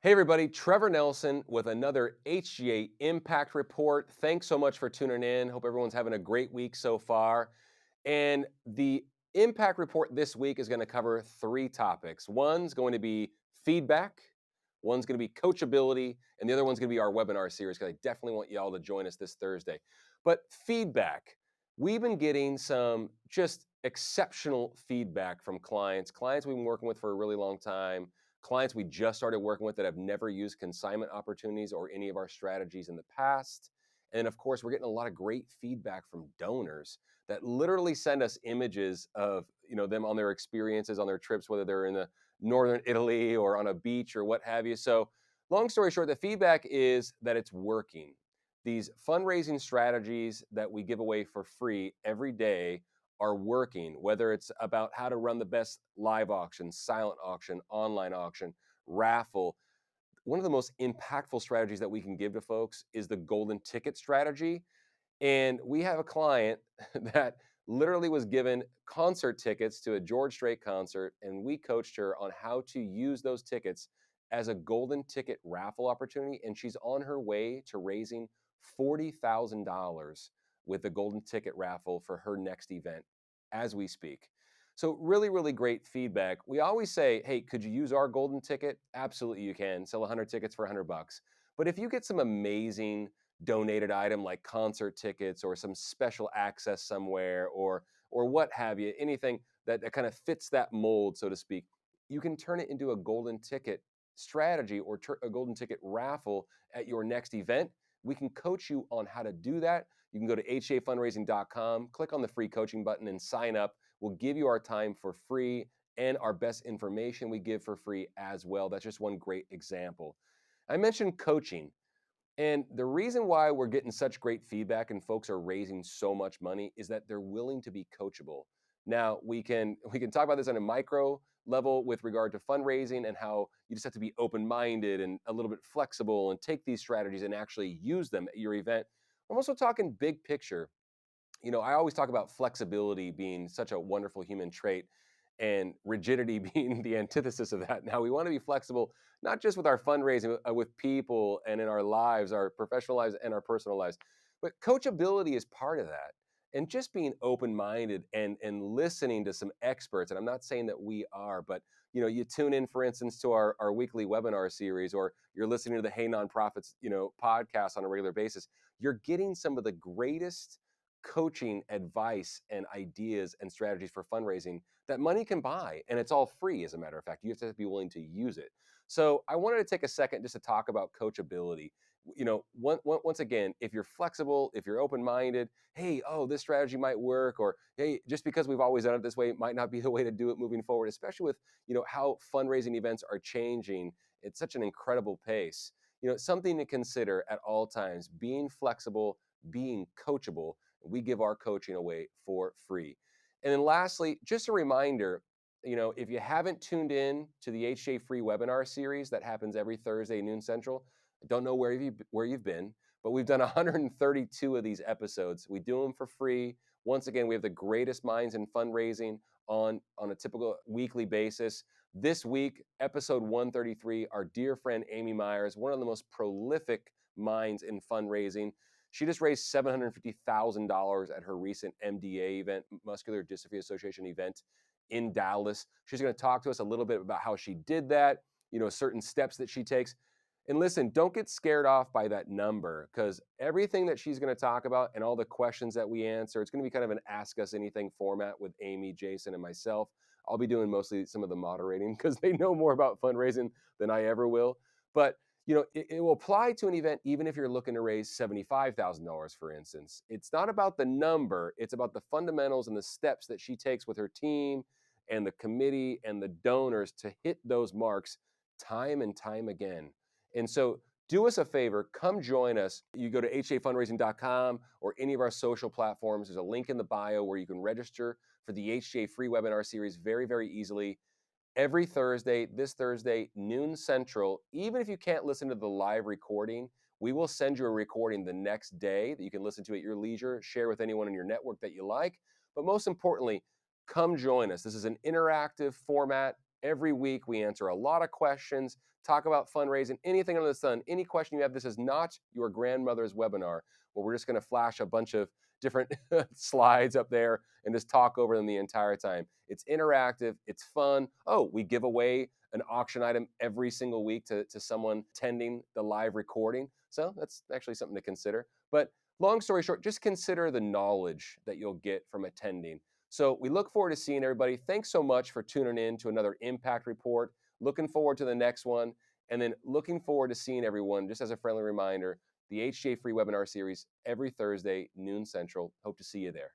Hey everybody, Trevor Nelson with another HGA Impact Report. Thanks so much for tuning in. Hope everyone's having a great week so far. And the Impact Report this week is going to cover three topics. One's going to be feedback, one's going to be coachability, and the other one's going to be our webinar series because I definitely want y'all to join us this Thursday. But feedback, we've been getting some just exceptional feedback from clients we've been working with for a really long time, clients we just started working with that have never used consignment opportunities or any of our strategies in the past. And of course, we're getting a lot of great feedback from donors that literally send us images of them on their experiences on their trips, whether they're in the northern Italy or on a beach or what have you. So long story short, the feedback is that it's working. These fundraising strategies that we give away for free every day are working, whether it's about how to run the best live auction, silent auction, online auction, raffle. One of the most impactful strategies that we can give to folks is the golden ticket strategy. And we have a client that literally was given concert tickets to a George Strait concert, and we coached her on how to use those tickets as a golden ticket raffle opportunity. And she's on her way to raising $40,000 with the golden ticket raffle for her next event as we speak. So, really, really great feedback. We always say, hey, could you use our golden ticket? Absolutely, you can. Sell 100 tickets for $100. But if you get some amazing donated item like concert tickets or some special access somewhere or what have you, anything that kind of fits that mold, so to speak, you can turn it into a golden ticket strategy or a golden ticket raffle at your next event. We can coach you on how to do that. You can go to hjafundraising.com, click on the free coaching button and sign up. We'll give you our time for free and our best information we give for free as well. That's just one great example. I mentioned coaching. And the reason why we're getting such great feedback and folks are raising so much money is that they're willing to be coachable. Now, we can talk about this on a micro level with regard to fundraising and how you just have to be open-minded and a little bit flexible and take these strategies and actually use them at your event. I'm also talking big picture. I always talk about flexibility being such a wonderful human trait and rigidity being the antithesis of that. Now, we want to be flexible, not just with our fundraising, with people and in our lives, our professional lives and our personal lives, but coachability is part of that. And just being open minded and listening to some experts. And I'm not saying that we are, but you tune in, for instance, to our weekly webinar series, or you're listening to the Hey Nonprofits, podcast on a regular basis. You're getting some of the greatest coaching advice and ideas and strategies for fundraising that money can buy. And it's all free, as a matter of fact. You have to be willing to use it. So I wanted to take a second just to talk about coachability. Once again, if you're flexible, if you're open minded, hey, oh, this strategy might work, or hey, just because we've always done it this way, it might not be the way to do it moving forward, especially with how fundraising events are changing at such an incredible pace. Something to consider at all times: being flexible, being coachable. We give our coaching away for free. And then lastly, just a reminder, if you haven't tuned in to the HA free webinar series that happens every Thursday, noon Central, I don't know where you've been, but we've done 132 of these episodes. We do them for free. Once again, we have the greatest minds in fundraising on a typical weekly basis. This week, episode 133, our dear friend Amy Myers, one of the most prolific minds in fundraising. She just raised $750,000 at her recent MDA event, Muscular Dystrophy Association event in Dallas. She's going to talk to us a little bit about how she did that, certain steps that she takes. And listen, don't get scared off by that number, because everything that she's going to talk about and all the questions that we answer, it's going to be kind of an Ask Us Anything format with Amy, Jason, and myself. I'll be doing mostly some of the moderating because they know more about fundraising than I ever will. But it will apply to an event even if you're looking to raise $75,000, for instance. It's not about the number, it's about the fundamentals and the steps that she takes with her team and the committee and the donors to hit those marks time and time again. And so do us a favor, come join us. You go to hjafundraising.com or any of our social platforms. There's a link in the bio where you can register for the HGA free webinar series very, very easily. Every Thursday, this Thursday, noon Central. Even if you can't listen to the live recording, we will send you a recording the next day that you can listen to at your leisure, share with anyone in your network that you like. But most importantly, come join us. This is an interactive format. Every week, we answer a lot of questions, talk about fundraising, anything under the sun. Any question you have, this is not your grandmother's webinar where we're just going to flash a bunch of different slides up there and just talk over them the entire time. It's interactive, it's fun. Oh, we give away an auction item every single week to someone attending the live recording. So that's actually something to consider. But long story short, just consider the knowledge that you'll get from attending. So we look forward to seeing everybody. Thanks so much for tuning in to another Impact Report. Looking forward to the next one. And then looking forward to seeing everyone, just as a friendly reminder, the HGA free webinar series every Thursday, noon Central. Hope to see you there.